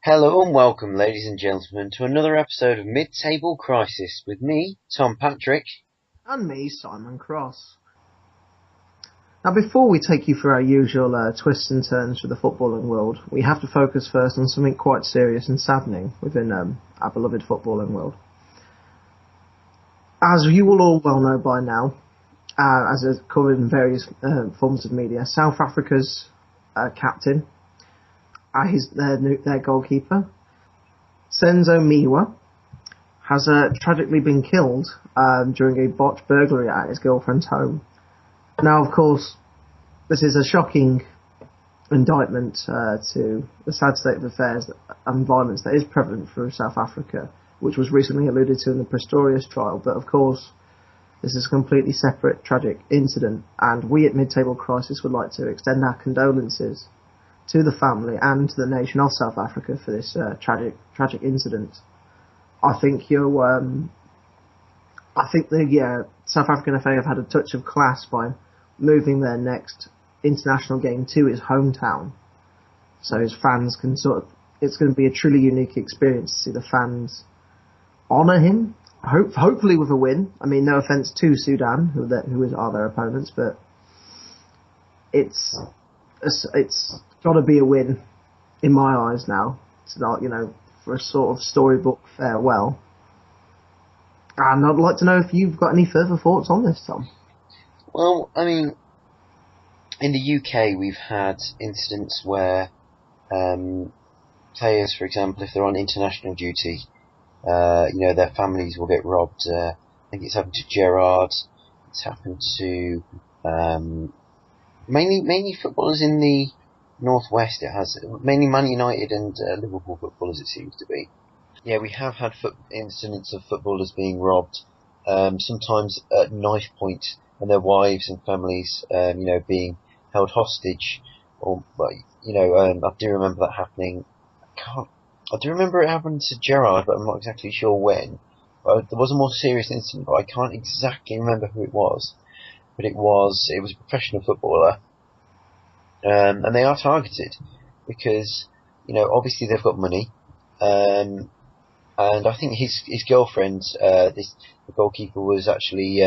Hello and welcome, ladies and gentlemen, to another episode of Mid-Table Crisis with me, Tom Patrick. And me, Simon Cross. Now, before we take you through our usual twists and turns for the footballing world, we have to focus first on something quite serious and saddening within our beloved footballing world. As you will all well know by now, as is covered in various forms of media, South Africa's captain, their goalkeeper, Senzo Meyiwa, has tragically been killed during a botched burglary at his girlfriend's home. Now, of course, this is a shocking indictment to the sad state of affairs and violence that is prevalent through South Africa, which was recently alluded to in the Pistorius trial. But, of course, this is a completely separate, tragic incident, and we at Mid-Table Crisis would like to extend our condolences to the family and to the nation of South Africa for this tragic incident. I think the South African FA have had a touch of class by moving their next international game to his hometown, so his fans can it's going to be a truly unique experience to see the fans honour him, hopefully with a win. I mean, no offence to Sudan, who are their opponents, but it's got to be a win in my eyes now. It's not, for a sort of storybook farewell. And I'd like to know if you've got any further thoughts on this, Tom. Well, I mean, in the UK we've had incidents where players, for example, if they're on international duty, their families will get robbed. I think it's happened to Gerrard. It's happened to mainly footballers in the Northwest. It has mainly Man United and Liverpool footballers, it seems to be. Yeah, we have had incidents of footballers being robbed, sometimes at knife point, and their wives and families, being held hostage. I do remember that happening. I do remember it happened to Gerrard, but I'm not exactly sure when. There was a more serious incident, but I can't exactly remember who it was. But it was a professional footballer, and they are targeted because obviously they've got money, and I think his girlfriend, the goalkeeper, was actually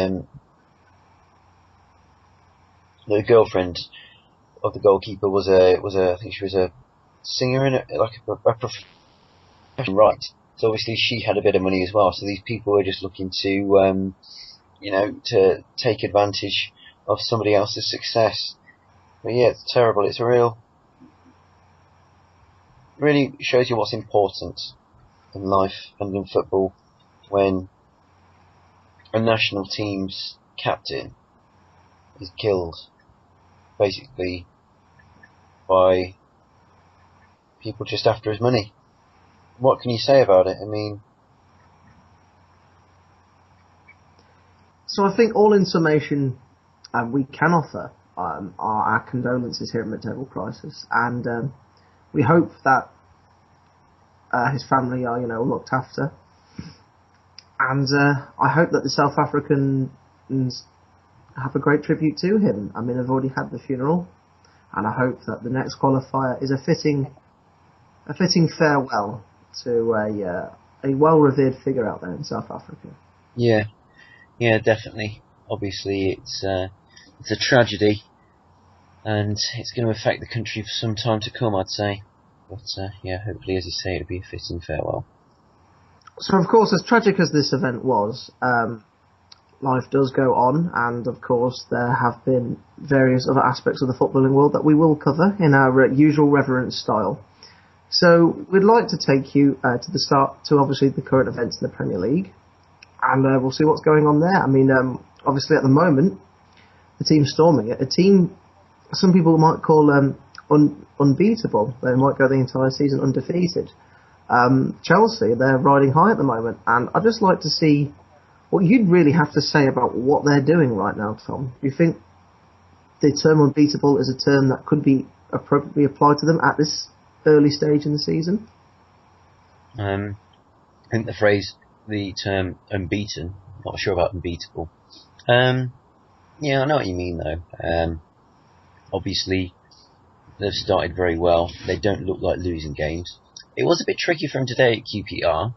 the girlfriend of the goalkeeper was I think she was a singer in a professional right. So obviously she had a bit of money as well. So these people were just looking to to take advantage of somebody else's success. But yeah, it's terrible. It's really shows you what's important in life and in football when a national team's captain is killed, basically, by people just after his money. What can you say about it? I mean, so I think all in summation, we can offer our condolences here at Mid-Table Crisis, and we hope that his family are, looked after, and I hope that the South Africans have a great tribute to him. I mean, I've already had the funeral, and I hope that the next qualifier is a fitting farewell to a well-revered figure out there in South Africa. Yeah, definitely. Obviously, it's a tragedy, and it's going to affect the country for some time to come, I'd say. But hopefully, as you say, it'll be a fitting farewell. So, of course, as tragic as this event was, life does go on, and of course, there have been various other aspects of the footballing world that we will cover in our usual reverence style. So, we'd like to take you to the start to obviously the current events in the Premier League, and we'll see what's going on there. I mean, obviously, at the moment, the team storming it, a team some people might call unbeatable. They might go the entire season undefeated. Chelsea, they're riding high at the moment, and I'd just like to see what you'd really have to say about what they're doing right now, Tom. Do you think the term unbeatable is a term that could be appropriately applied to them at this early stage in the season? I think the term unbeaten, not sure about unbeatable. Yeah, I know what you mean though. Obviously, they've started very well. They don't look like losing games. It was a bit tricky for him today at QPR,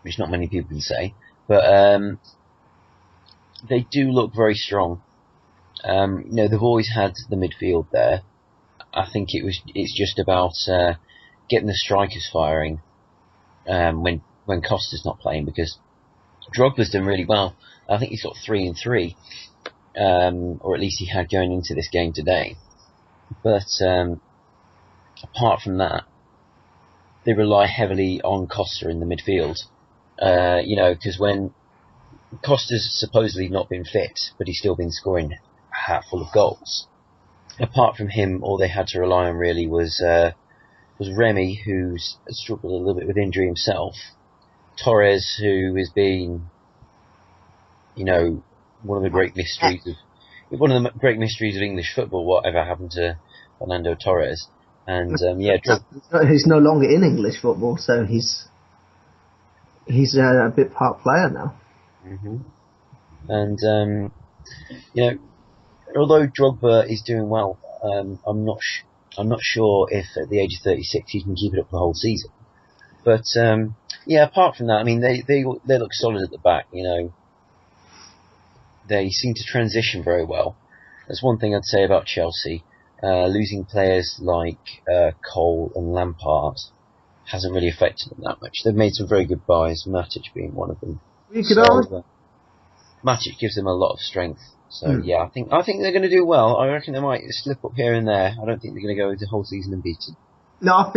which not many people can say, but they do look very strong. They've always had the midfield there. I think it's just about getting the strikers firing when Costa's not playing, because Drogba's done really well. I think he's got 3 and 3, or at least he had going into this game today. But apart from that, they rely heavily on Costa in the midfield. Because when Costa's supposedly not been fit, but he's still been scoring a hatful of goals. Apart from him, all they had to rely on really was Remy, who's struggled a little bit with injury himself. Torres, who has been, one of the great mysteries of English football. Whatever happened to Fernando Torres? And he's no longer in English football, so he's a bit part player now. Mm-hmm. And although Drogba is doing well, I'm not sure if at the age of 36 he can keep it up the whole season. But apart from that, I mean, they look solid at the back. They seem to transition very well. That's one thing I'd say about Chelsea. Losing players like Cole and Lampard hasn't really affected them that much. They've made some very good buys, Matic being one of them. Matic gives them a lot of strength. So I think they're going to do well. I reckon they might slip up here and there. I don't think they're going to go the whole season unbeaten. No, I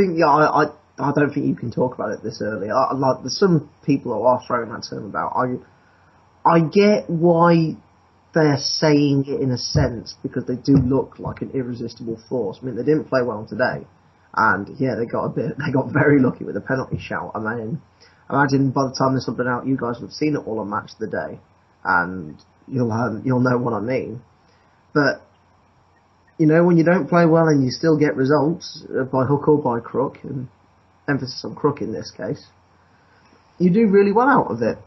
don't think you can talk about it this early. There's some people who are throwing that term about. I get why they're saying it in a sense, because they do look like an irresistible force. I mean, they didn't play well today, and they got very lucky with the penalty shout. I mean, imagine by the time this will be out, you guys would have seen it all on Match of the Day, and you'll know what I mean. But when you don't play well and you still get results by hook or by crook, and emphasis on crook in this case, you do really well out of it.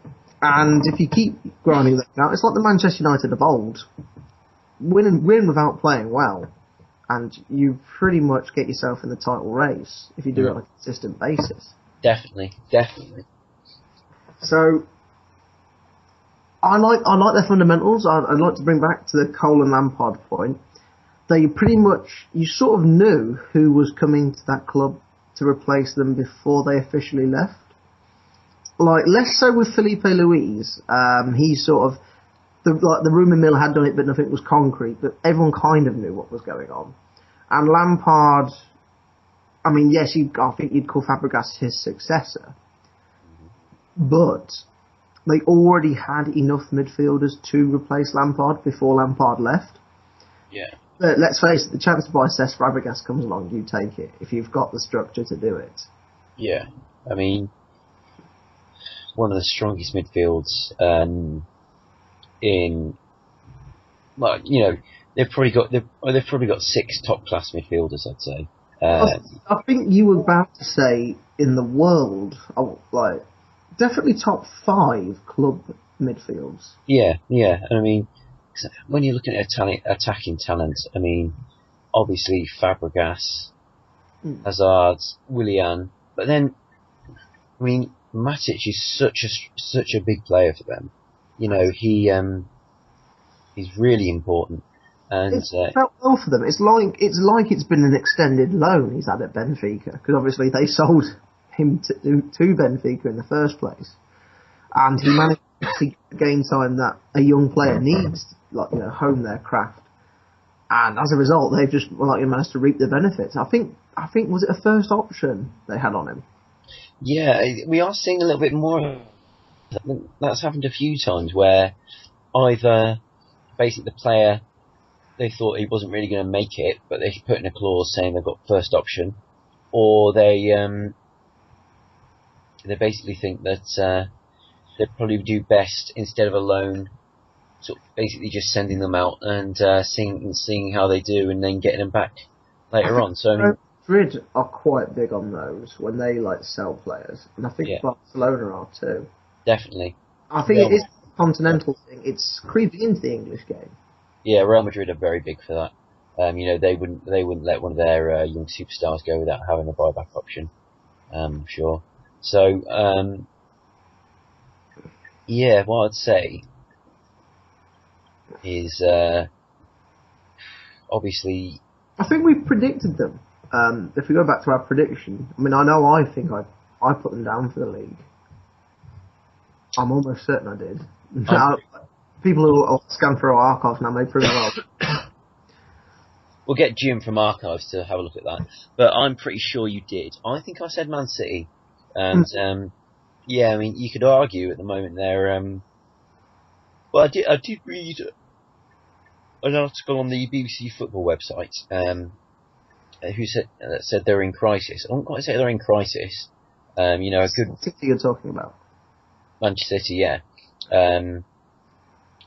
And if you keep grinding that out, it's like the Manchester United of old. Win without playing well, and you pretty much get yourself in the title race if you do it on a consistent basis. Definitely. So, I like their fundamentals. I'd like to bring back to the Cole and Lampard point. They pretty much, you sort of knew who was coming to that club to replace them before they officially left. Like, less so with Felipe Luis. He sort of, the rumour mill had done it, but nothing was concrete. But everyone kind of knew what was going on. And Lampard, I mean, yes, I think you'd call Fabregas his successor. But they already had enough midfielders to replace Lampard before Lampard left. Yeah. But let's face it, the chance to buy Cesc Fabregas comes along, you take it, if you've got the structure to do it. Yeah. I mean, one of the strongest midfields they've probably got 6 top class midfielders, I'd say. I think you were about to say in the world, definitely top 5 club midfields. Yeah, and I mean, when you're looking at attacking talent, I mean, obviously Fabregas, Hazard, Willian, but then, I mean, Matic is such a big player for them. He's really important, and it's felt well for them. It's like it's been an extended loan he's had at Benfica, because obviously they sold him to Benfica in the first place, and he managed to gain time that a young player needs, hone their craft, and as a result, they've just managed to reap the benefits. I think was it a first option they had on him? Yeah, we are seeing a little bit more. That's happened a few times where either basically the player, they thought he wasn't really going to make it, but they put in a clause saying they've got first option, or they basically think that they'd probably do best instead of a loan, sort of basically just sending them out and seeing how they do, and then getting them back later on. So I mean, Madrid are quite big on those when they sell players, and I think Barcelona are too. Definitely. I think it is a continental thing. It's creeping into the English game. Yeah, Real Madrid are very big for that. They wouldn't let one of their young superstars go without having a buyback option. I'm sure. So, yeah, what I'd say is, obviously, I think we predicted them. If we go back to our prediction, I mean, I think I put them down for the league. I'm almost certain I did. Now, people who will scan through our archives now may prove well. we'll get Jim from Archives to have a look at that. But I'm pretty sure you did. I think I said Man City. And, yeah, I mean, you could argue at the moment they're, well, I did read an article on the BBC football website, who said they're in crisis. I wouldn't quite say they're in crisis. A good City you're talking about. Manchester City, yeah.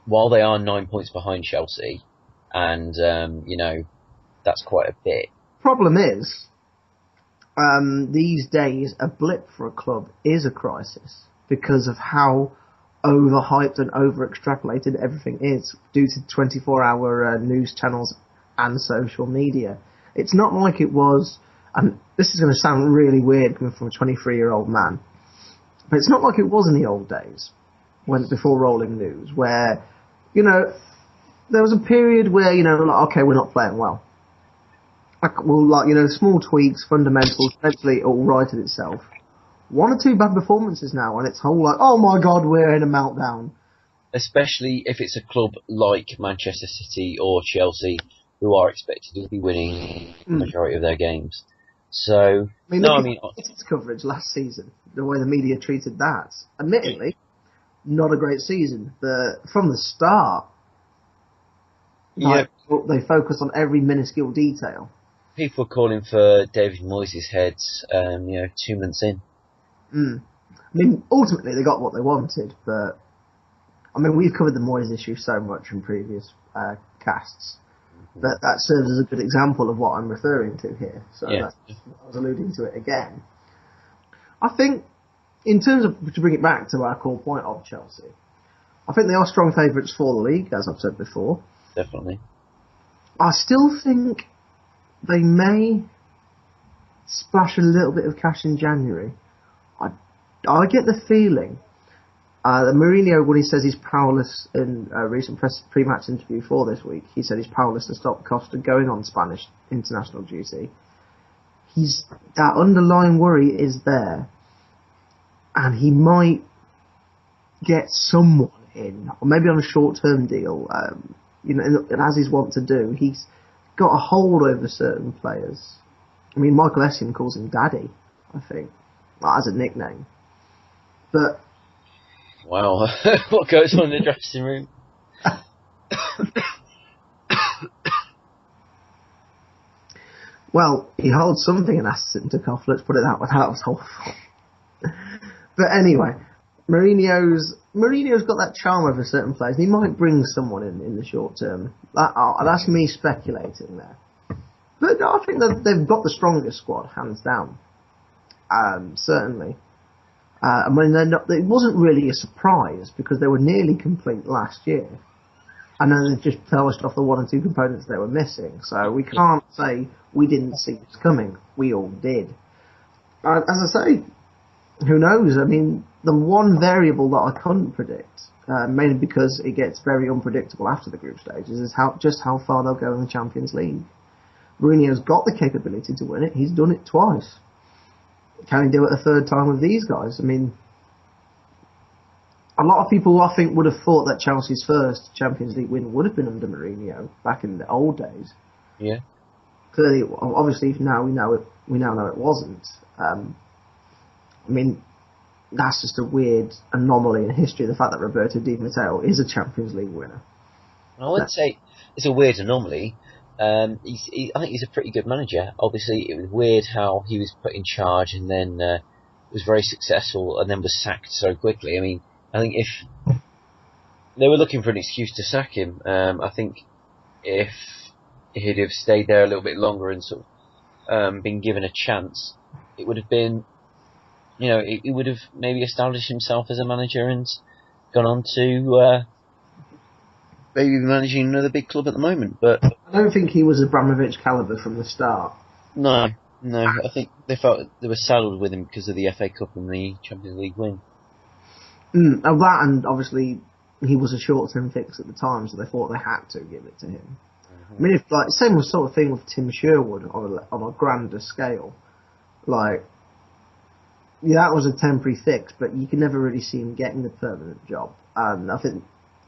While they are 9 points behind Chelsea, and that's quite a bit. Problem is, these days a blip for a club is a crisis because of how overhyped and over-extrapolated everything is due to 24-hour news channels and social media. It's not like it was, and this is going to sound really weird coming from a 23-year-old man, but it's not like it was in the old days, before rolling news, where, there was a period where, okay, we're not playing well. Small tweaks, fundamentals, eventually it all righted itself. 1 or 2 bad performances now, and it's whole like, oh my god, we're in a meltdown. Especially if it's a club like Manchester City or Chelsea, who are expected to be winning the majority of their games. So, its coverage last season, the way the media treated that, admittedly, not a great season, but from the start, they focused on every minuscule detail. People are calling for David Moyes' head, 2 months in. I mean, ultimately they got what they wanted, but I mean, we've covered the Moyes issue so much in previous casts that serves as a good example of what I'm referring to here. So I was alluding to it again. I think, in terms of, to bring it back to our core point of Chelsea, I think they are strong favourites for the league, as I've said before. Definitely. I still think they may splash a little bit of cash in January. I get the feeling that Mourinho, when he says he's powerless in a recent pre-match interview for this week, he said he's powerless to stop Costa going on Spanish international duty. That underlying worry is there, and he might get someone in, or maybe on a short-term deal. And as he's wont to do, he's got a hold over certain players. I mean, Michael Essien calls him Daddy, I think, as a nickname. But wow, what goes on in the dressing room? Well, he holds something in Aston to cough. Let's put it that way. That was awful. But anyway, Mourinho's got that charm over certain players, and he might bring someone in the short term. That's me speculating there. But I think that they've got the strongest squad, hands down. Certainly. I mean, it wasn't really a surprise because they were nearly complete last year. And then they just polished off the 1 or 2 components they were missing. So we can't say we didn't see this coming. We all did. As I say, who knows? I mean, the one variable that I couldn't predict, mainly because it gets very unpredictable after the group stages, is how far they'll go in the Champions League. Mourinho's got the capability to win it. He's done it twice. Can he do it a third time with these guys? I mean, a lot of people, I think, would have thought that Chelsea's first Champions League win would have been under Mourinho back in the old days. Yeah. Clearly, obviously, now we now know it wasn't. I mean, that's just a weird anomaly in history. The fact that Roberto Di Matteo is a Champions League winner. I wouldn't say it's a weird anomaly. I think he's a pretty good manager. Obviously, it was weird how he was put in charge and then was very successful and then was sacked so quickly. I mean, I think if they were looking for an excuse to sack him, I think if he'd have stayed there a little bit longer and sort of been given a chance, it would have been, he would have maybe established himself as a manager and gone on to maybe managing another big club at the moment. But I don't think he was Abramovich caliber from the start. No, No, I think they felt they were saddled with him because of the FA Cup and the Champions League win. And that, and obviously he was a short-term fix at the time, so they thought they had to give it to him. I mean, if like same sort of thing with Tim Sherwood on a grander scale, like yeah, that was a temporary fix, but you could never really see him getting the permanent job. And I think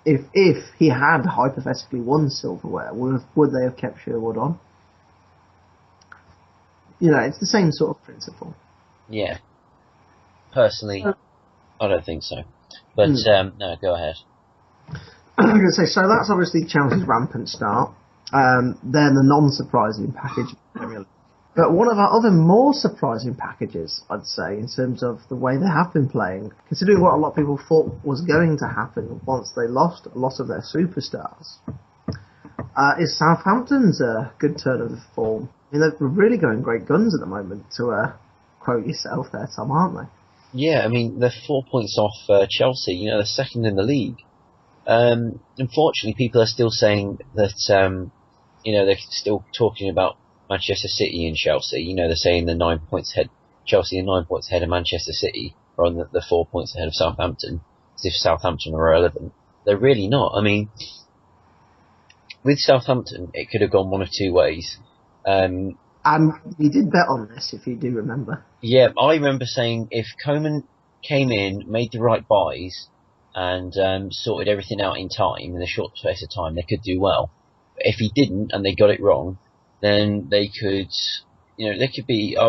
if he had hypothetically won silverware, would they have kept Sherwood on? You know, it's the same sort of principle. Yeah. Personally, I don't think so. But no, go ahead. I was going to say, so that's obviously Chelsea's rampant start. Then the non-surprising package. But one of our other more surprising packages, I'd say, in terms of the way they have been playing, considering what a lot of people thought was going to happen once they lost a lot of their superstars, is Southampton's good turn of form. I mean, they're really going great guns at the moment, to quote yourself there, Tom, aren't they? Yeah, I mean, they're 4 points off Chelsea. You know, they're second in the league. Unfortunately, people are still saying that, you know, they're still talking about Manchester City and Chelsea. You know, they're saying they're 9 points ahead. Chelsea are 9 points ahead of Manchester City, or on the 4 points ahead of Southampton, as if Southampton are irrelevant. They're really not. I mean, with Southampton, it could have gone one of two ways. And we did bet on this, if you do remember. Yeah, I remember saying if Koeman came in, made the right buys, and sorted everything out in time, in a short space of time, they could do well. But if he didn't, and they got it wrong, then they could, you know, they could be. There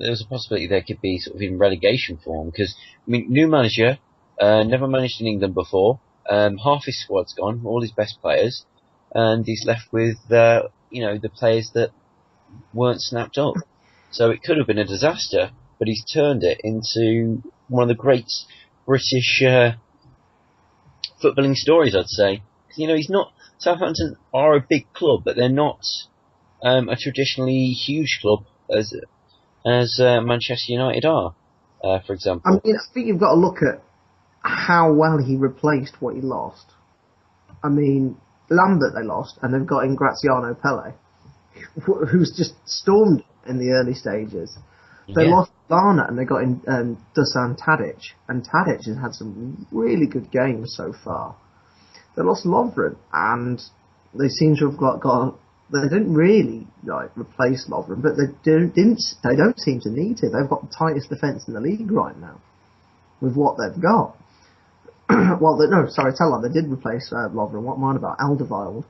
was a possibility they could be sort of in relegation form because I mean, new manager, never managed in England before. Half his squad's gone, all his best players, and he's left with you know, the players that weren't snapped up. So it could have been a disaster, but he's turned it into one of the great British footballing stories, I'd say. You know, he's not. Southampton are a big club, but they're not a traditionally huge club as Manchester United are, for example. I mean, I think you've got to look at how well he replaced what he lost. I mean, Lambert they lost, and they've got in Graziano Pelle, who's just stormed in the early stages. They lost Varna, and they got in Dusan Tadic, and Tadic has had some really good games so far. They lost Lovren, and they seem to have got they didn't really like replace Lovren, but they don't seem to need to. They've got the tightest defence in the league right now with what they've got. Well, tell them they did replace Lovren. What am I on about? Alderweireld.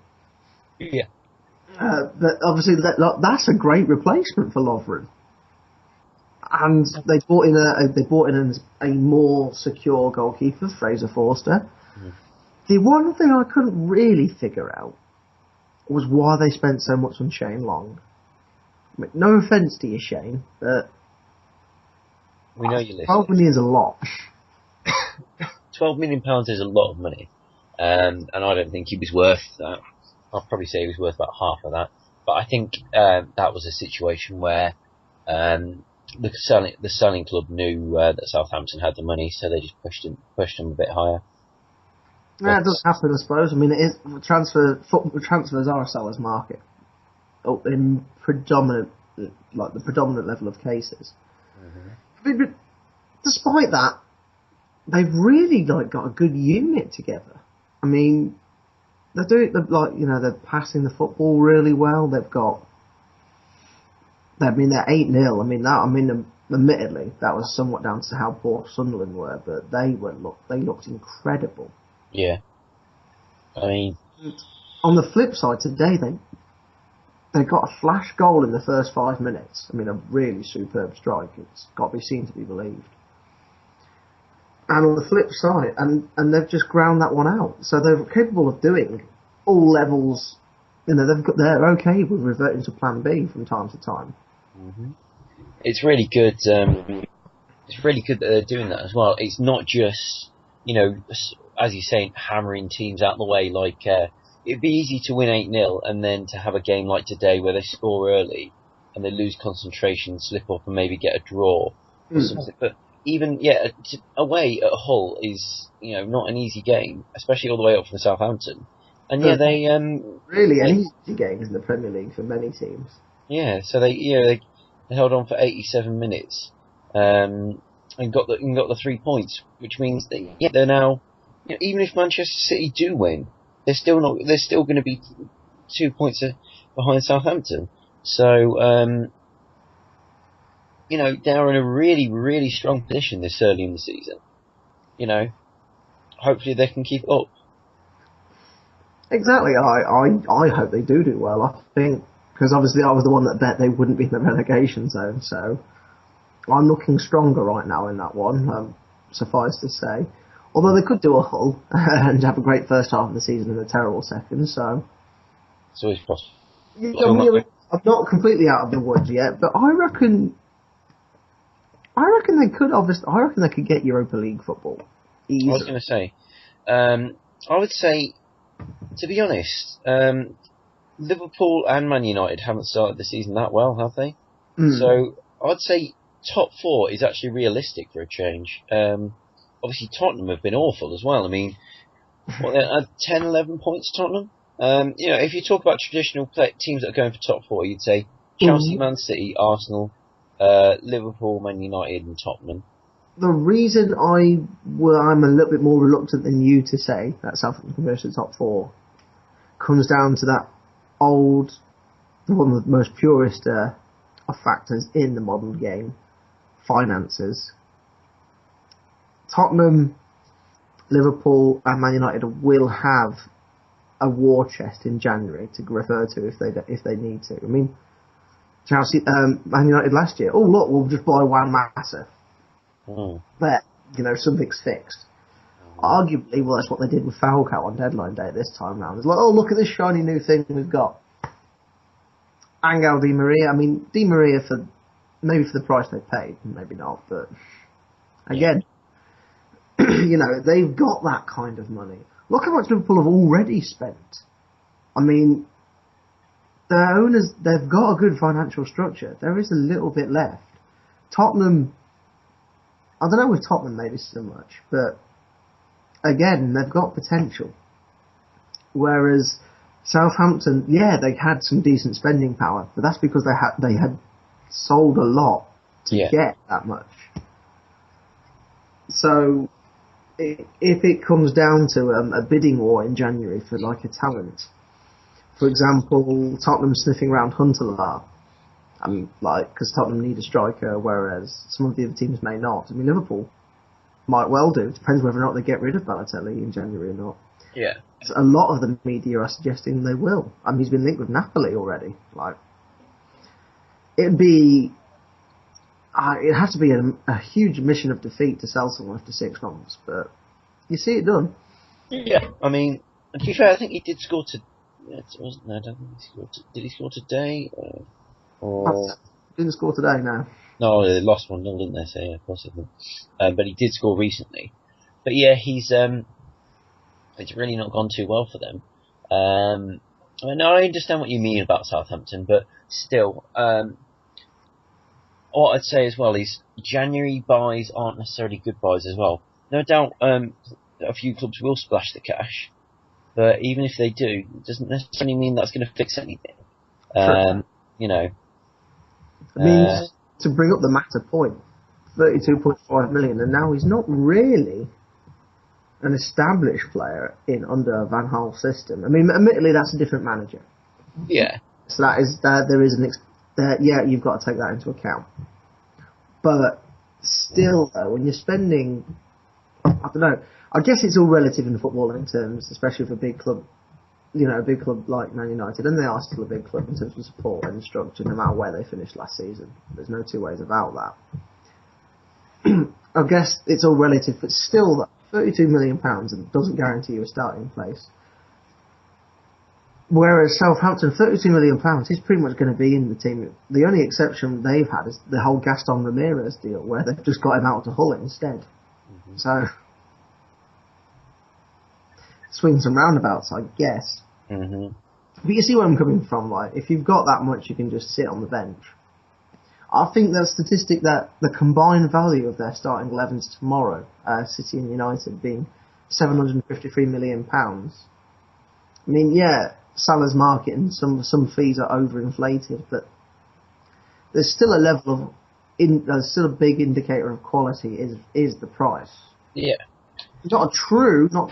Yeah. But obviously that's a great replacement for Lovren. And they brought in a more secure goalkeeper, Fraser Forster. Mm-hmm. The one thing I couldn't really figure out was why they spent so much on Shane Long. I mean, no offence to you, Shane, but we know you listen. 12 million is a lot. £12 million is a lot of money, and I don't think he was worth that. I'll probably say he was worth about half of that. But I think that was a situation where the selling club knew that Southampton had the money, so they just pushed him a bit higher. Yeah, it does happen, I suppose. I mean, it is transfers are a seller's market in the predominant level of cases. Mm-hmm. But despite that, they've really got a good unit together. I mean, they're passing the football really well. They're 8-0. Admittedly, that was somewhat down to how poor Sunderland were, but they looked incredible. Yeah. I mean, on the flip side, today they got a flash goal in the first 5 minutes. I mean, a really superb strike. It's got to be seen to be believed. And on the flip side, and they've just ground that one out. So they're capable of doing all levels. You know, they're okay with reverting to Plan B from time to time. Mm-hmm. It's really good. It's really good that they're doing that as well. It's not just, you know, as you're saying, hammering teams out of the way. Like it'd be easy to win 8-0 and then to have a game like today where they score early and they lose concentration, slip up, and maybe get a draw or something. But even away at Hull is, you know, not an easy game, especially all the way up from Southampton. And yeah, they really an easy game in the Premier League for many teams. Yeah, so they They held on for 87 minutes, and got the 3 points, which means that they're now, even if Manchester City do win, they're still going to be 2 points behind Southampton. So they're in a really, really strong position this early in the season. Hopefully they can keep it up. Exactly. I hope they do well. I think, because obviously I was the one that bet they wouldn't be in the relegation zone, so I'm looking stronger right now in that one, suffice to say. Although they could do a Hull and have a great first half of the season and a terrible second, so... It's always possible. I'm not completely out of the woods yet, but I reckon they could get Europa League football. Easily. I was going to say, I would say, to be honest, Liverpool and Man United haven't started the season that well, have they? So I'd say top 4 is actually realistic for a change. Obviously Tottenham have been awful as well. I mean, they're 10, 11 points, Tottenham? If you talk about traditional teams that are going for top 4, you'd say Chelsea, Man City, Arsenal, Liverpool, Man United and Tottenham. The reason I'm a little bit more reluctant than you to say that Southampton can finish the top 4 comes down to that one of the most purest of factors in the modern game, finances. Tottenham, Liverpool and Man United will have a war chest in January to refer to if they need to. I mean, Chelsea, Man United last year, look, we'll just buy one massive. But, something's fixed. Arguably, that's what they did with Falcao on deadline day this time round. It's like, look at this shiny new thing we've got. Angel Di Maria, Di Maria maybe for the price they paid, maybe not, but again, they've got that kind of money. Look how much Liverpool have already spent. Their owners, they've got a good financial structure. There is a little bit left. Tottenham, I don't know with Tottenham maybe so much, but again, they've got potential. Whereas Southampton, they had some decent spending power, but that's because they had sold a lot to get that much. So, if it comes down to a bidding war in January for like a talent, for example, Tottenham sniffing around Huntelaar, because Tottenham need a striker, whereas some of the other teams may not. Liverpool might well do. It depends whether or not they get rid of Balotelli in January or not. Yeah. A lot of the media are suggesting they will. He's been linked with Napoli already. It'd have to be a huge mission of defeat to sell someone after 6 months, but you see it done. Yeah, to be fair, I think he did score to... I don't think he scored. Did he score today? Or didn't score today, no. No, they lost 1-0, didn't they? So yeah, of course it didn't. But he did score recently. But yeah, it's really not gone too well for them. I understand what you mean about Southampton, but still, what I'd say as well is January buys aren't necessarily good buys as well. No doubt, a few clubs will splash the cash, but even if they do, it doesn't necessarily mean that's going to fix anything. Sure. To bring up the matter point, 32.5 million, and now he's not really an established player under Van Gaal's system. Admittedly, that's a different manager. Yeah. So you've got to take that into account. But still, though, when you're spending, I don't know, I guess it's all relative in footballing terms, especially for a big club, a big club like Man United, and they are still a big club in terms of support and structure, no matter where they finished last season. There's no two ways about that. I guess it's all relative, but still, £32 million doesn't guarantee you a starting place. Whereas Southampton, £32 million, he's pretty much going to be in the team. The only exception they've had is the whole Gaston Ramirez deal, where they've just got him out to Hull instead. Mm-hmm. So, swings and roundabouts, I guess. Mm-hmm. But you see where I'm coming from, if you've got that much, you can just sit on the bench. I think that statistic that the combined value of their starting 11s tomorrow, City and United, being £753 million. Salah's market and some fees are overinflated, but there's still a level of there's still a big indicator of quality is the price. Yeah. It's not a true, not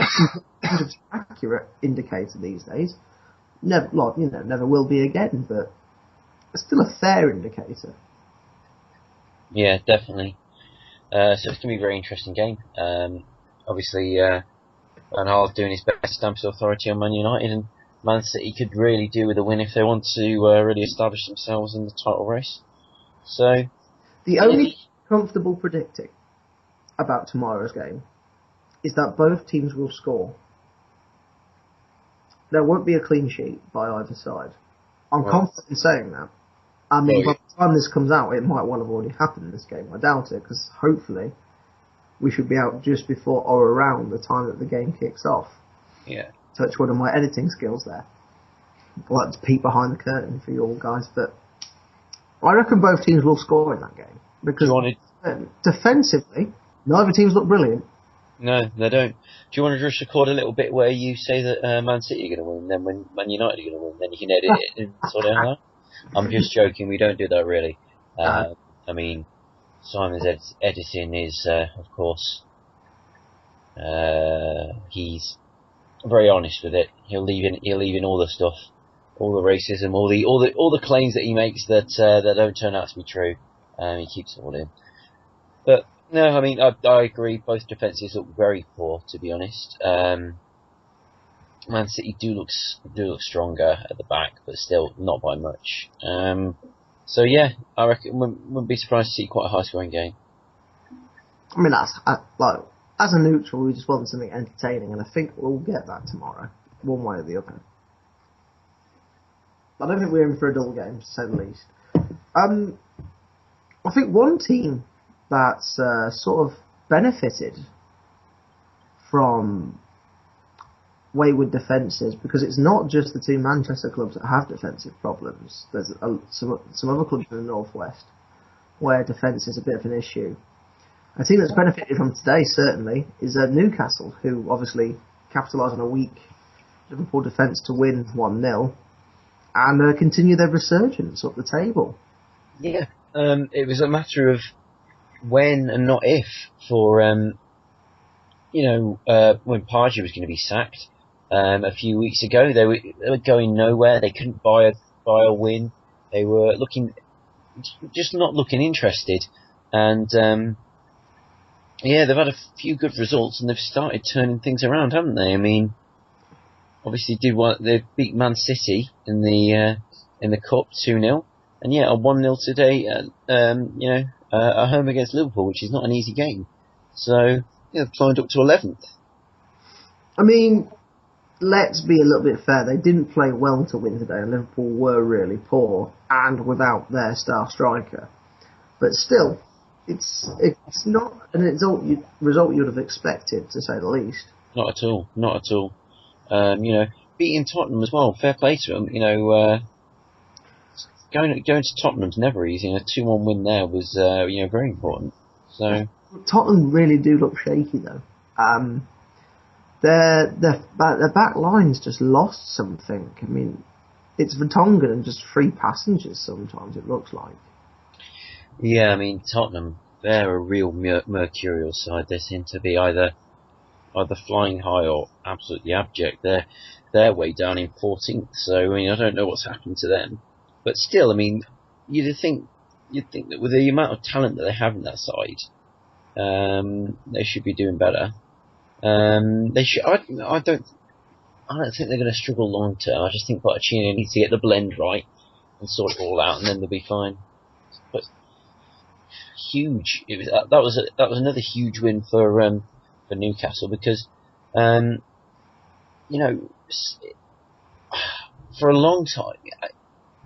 100% accurate indicator these days. Never, never will be again, but it's still a fair indicator. Yeah, definitely. So it's going to be a very interesting game. Obviously, Van Gaal's doing his best to stamp his authority on Man United, and Man City could really do with a win if they want to really establish themselves in the title race. So, the only comfortable predicting about tomorrow's game is that both teams will score. There won't be a clean sheet by either side. I'm confident in saying that. I mean, by the time this comes out, it might well have already happened in this game. I doubt it, because hopefully we should be out just before or around the time that the game kicks off. Yeah. Touch one of my editing skills there. I like to peek behind the curtain for you all guys, but I reckon both teams will score in that game. Because defensively, neither teams look brilliant. No, they don't. Do you want to just record a little bit where you say that Man City are going to win, then when Man United are going to win, then you can edit it and sort it out? I'm just joking, we don't do that really. I mean, Simon's editing is, of course, he's very honest with it. He'll leave in all the stuff, all the racism, all the claims that he makes that don't turn out to be true. He keeps it all in. But no, I mean, I agree. Both defences look very poor, to be honest. Man City do look stronger at the back, but still not by much. So yeah, I reckon wouldn't be surprised to see quite a high-scoring game. I mean, as a neutral, we just want something entertaining, and I think we'll get that tomorrow, one way or the other. I don't think we're in for a dull game, to say the least. I think one team that's sort of benefited from wayward defences, because it's not just the two Manchester clubs that have defensive problems. There's some other clubs in the northwest where defence is a bit of an issue. A team that's benefited from today certainly is Newcastle, who obviously capitalised on a weak Liverpool defence to win 1-0 and continue their resurgence up the table. Yeah, it was a matter of when and not if for when Pardew was going to be sacked. A few weeks ago, they were going nowhere. They couldn't buy a win. They were just not looking interested. And they've had a few good results, and they've started turning things around, haven't they? I mean, obviously they beat Man City in the cup 2-0, and a 1-0 today. At home against Liverpool, which is not an easy game. So they've climbed up to 11th. I mean, let's be a little bit fair. They didn't play well to win today, and Liverpool were really poor and without their star striker. But still, it's not a result you'd have expected, to say the least. Not at all. Not at all. Beating Tottenham as well. Fair play to them. Going to Tottenham's never easy. And a 2-1 win there was very important. So Tottenham really do look shaky though. Their back line's just lost something. I mean, it's Vertonghen and just 3 passengers sometimes, it looks like. Yeah, I mean, Tottenham, they're a real mercurial side. They seem to be either flying high or absolutely abject. They're way down in 14th, so I mean, I don't know what's happened to them. But still, I mean, you'd think that with the amount of talent that they have in that side, they should be doing better. They should. I don't think they're going to struggle long term. I just think Pochettino needs to get the blend right and sort it all out, and then they'll be fine. But huge. That was another huge win for Newcastle because for a long time,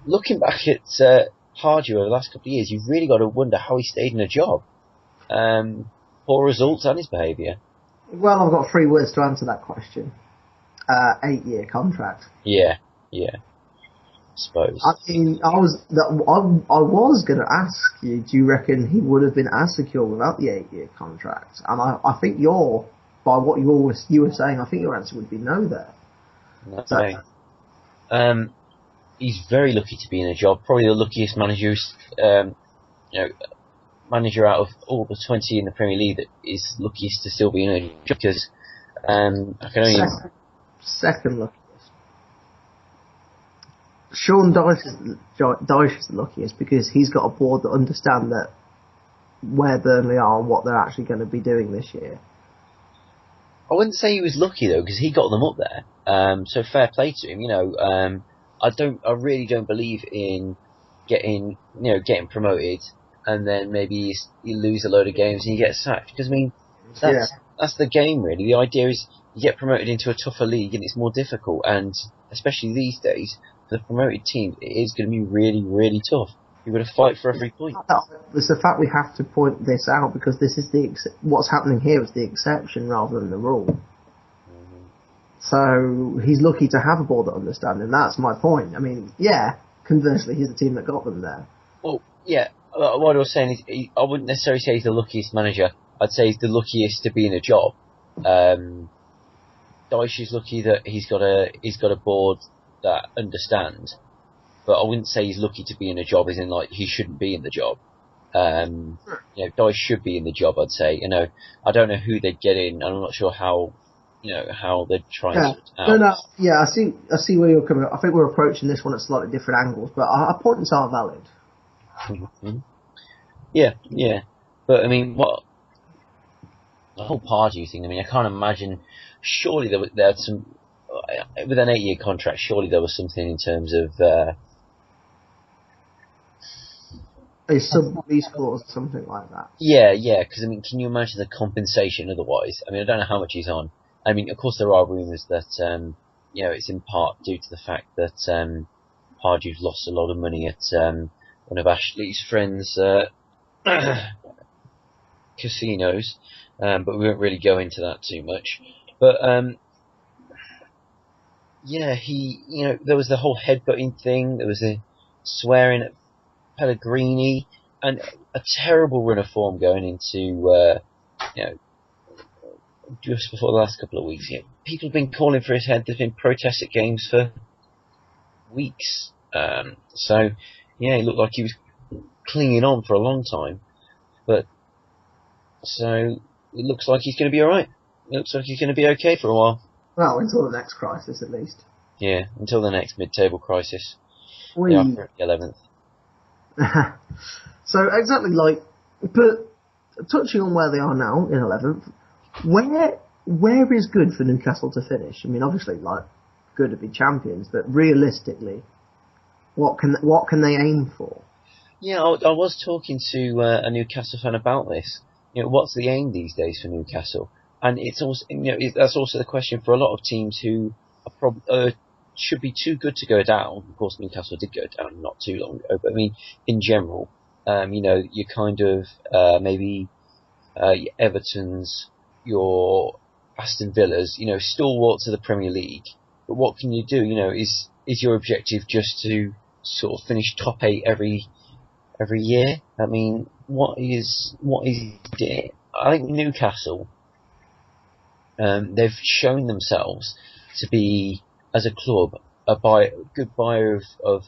looking back at Pardew over the last couple of years, you've really got to wonder how he stayed in a job. Poor results and his behaviour. Well, I've got 3 words to answer that question. 8-year contract. Yeah. I suppose. I mean, I was going to ask you, do you reckon he would have been as secure without the 8-year contract? And I think by what you were saying, I think your answer would be no there. Okay. he's very lucky to be in a job. Probably the luckiest manager, manager out of all the 20 in the Premier League that is luckiest to still be in a job, because I can only second luckiest. Sean Dyche is the luckiest because he's got a board that understand that where Burnley are and what they're actually going to be doing this year. I wouldn't say he was lucky though, because he got them up there. So fair play to him. I really don't believe in getting promoted and then maybe you lose a load of games and you get sacked. Because that's the game really. The idea is you get promoted into a tougher league and it's more difficult, and especially these days, for the promoted team, it is going to be really, really tough. You've got to fight for every point. It's the fact we have to point this out, because this is what's happening here is the exception rather than the rule. Mm-hmm. So he's lucky to have a board that understands, and that's my point. I mean, conversely, he's the team that got them there. Well, yeah, what I was saying is, I wouldn't necessarily say he's the luckiest manager. I'd say he's the luckiest to be in a job. Dyche is lucky that he's got a board that understands. But I wouldn't say he's lucky to be in a job, as in like he shouldn't be in the job. Dyche should be in the job, I'd say. I don't know who they'd get in. I'm not sure how they'd try and sort it out. I see where you're coming. I think we're approaching this one at slightly different angles, but our points are valid. Mm-hmm. Yeah. But I mean, what the whole Pardew thing? I mean, I can't imagine. Surely there had some with an 8-year contract. Surely there was something in terms of. A sub-lease clause, something like that. Yeah, because I mean, can you imagine the compensation otherwise? I mean, I don't know how much he's on. I mean, of course there are rumours that, it's in part due to the fact that Pardew's lost a lot of money at one of Ashley's friends' casinos, but we won't really go into that too much. But, there was the whole headbutting thing, there was the swearing at Pellegrini, and a terrible run of form going into, just before the last couple of weeks. People have been calling for his head. There's been protests at games for weeks. It looked like he was clinging on for a long time. But, so, it looks like he's going to be alright. It looks like he's going to be okay for a while. Well, until the next crisis, at least. Yeah, until the next mid-table crisis. They are currently 11th. So exactly, but touching on where they are now in 11th, where is good for Newcastle to finish? I mean, obviously, good to be champions, but realistically, what can they aim for? Yeah, I was talking to a Newcastle fan about this. What's the aim these days for Newcastle? And it's also, that's also the question for a lot of teams who are should be too good to go down. Of course, Newcastle did go down not too long ago, but I mean, in general, you kind of maybe your Evertons, your Aston Villas, stalwarts of the Premier League. But what can you do? Is your objective just to sort of finish top 8 every year? I mean, what is it? I think Newcastle, they've shown themselves to be, as a club, a good buyer of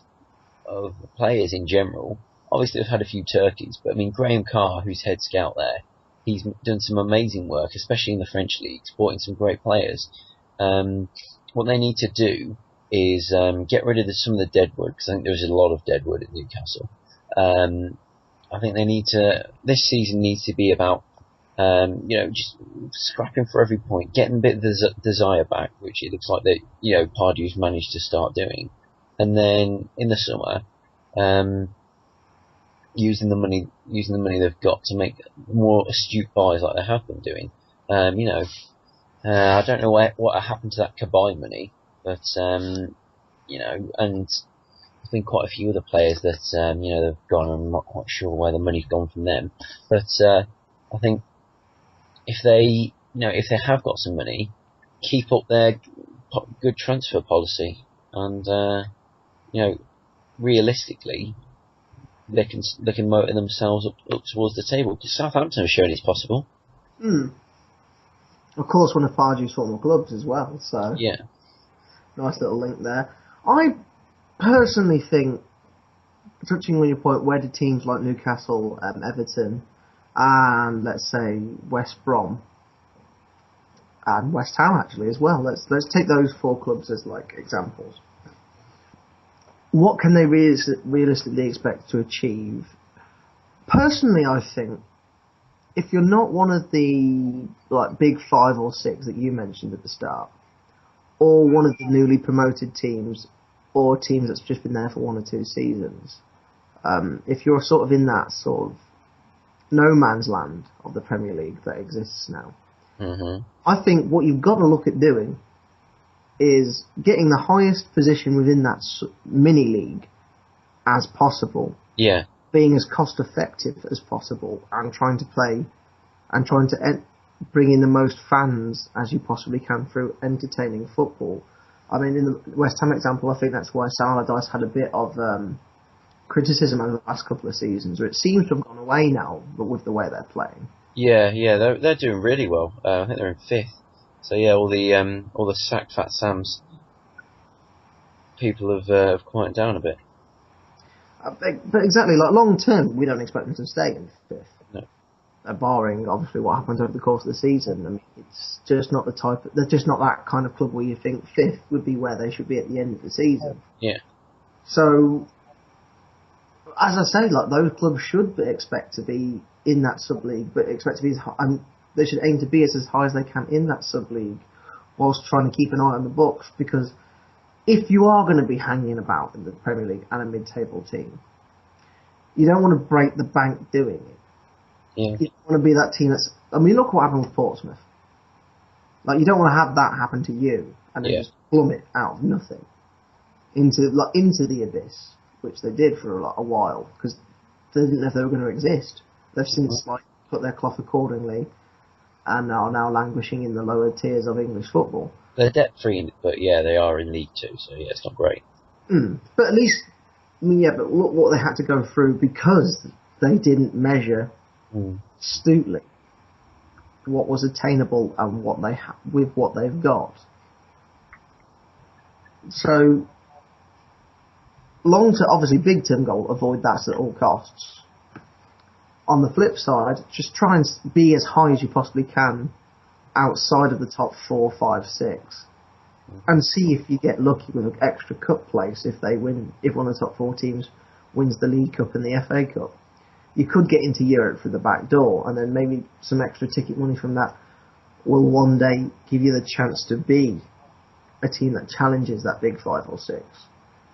players in general. Obviously, they've had a few turkeys, but I mean, Graham Carr, who's head scout there, he's done some amazing work, especially in the French league, supporting some great players. What they need to do is get rid of some of the deadwood, because I think there's a lot of deadwood at Newcastle. I think this season needs to be about just scrapping for every point, getting a bit of the desire back, which it looks like that, Pardew's managed to start doing. And then in the summer, using the money they've got to make more astute buys like they have been doing. I don't know what happened to that Kabay money, but, and there's been quite a few other players that, they've gone, and I'm not quite sure where the money's gone from them. But, I think, if they have got some money, keep up their good transfer policy, and realistically, they can motor themselves up towards the table, because Southampton have shown it's possible. Of course, one of Pardew's former clubs as well. So yeah, nice little link there. I personally think, touching on your point, where do teams like Newcastle, Everton, and let's say West Brom and West Ham actually as well. Let's take those 4 clubs as like examples. What can they realistically expect to achieve? Personally, I think if you're not one of the like big 5 or 6 that you mentioned at the start, or one of the newly promoted teams, or teams that's just been there for 1 or 2 seasons, if you're sort of in that sort of no man's land of the Premier League that exists now, I think what you've got to look at doing is getting the highest position within that mini league as possible. Yeah. Being as cost effective as possible, and trying to bring in the most fans as you possibly can through entertaining football. I mean, in the West Ham example, I think that's why Allardyce had a bit of criticism over the last couple of seasons, where it seems to have gone away now, but with the way they're playing. Yeah, they're doing really well. I think they're in 5th. So yeah, all the sack fat Sams people have quieted down a bit. But exactly, like long term, we don't expect them to stay in 5th. No. Barring obviously what happens over the course of the season. I mean, it's just not they're just not that kind of club where you think 5th would be where they should be at the end of the season. Yeah. So, as I say, like those clubs should expect to be in that sub league, but expect to be and they should aim to be as high as they can in that sub league, whilst trying to keep an eye on the books. Because if you are going to be hanging about in the Premier League and a mid-table team, you don't want to break the bank doing it. Yeah. You don't want to be that team that's... I mean, look what happened with Portsmouth. Like, you don't want to have that happen to you and then just plummet out of nothing into the abyss, which they did for a while, because they didn't know if they were going to exist. They've since put their cloth accordingly and are now languishing in the lower tiers of English football. They're debt-free, but yeah, they are in League 2, so yeah, it's not great. But at least, but look what they had to go through because they didn't measure astutely what was attainable and what they with what they've got. So, obviously big-term goal, avoid that at all costs. On the flip side, just try and be as high as you possibly can outside of the top 4, 5, 6, and see if you get lucky with an extra cup place if one of the top 4 teams wins the League Cup and the FA Cup. You could get into Europe through the back door, and then maybe some extra ticket money from that will one day give you the chance to be a team that challenges that big 5 or 6.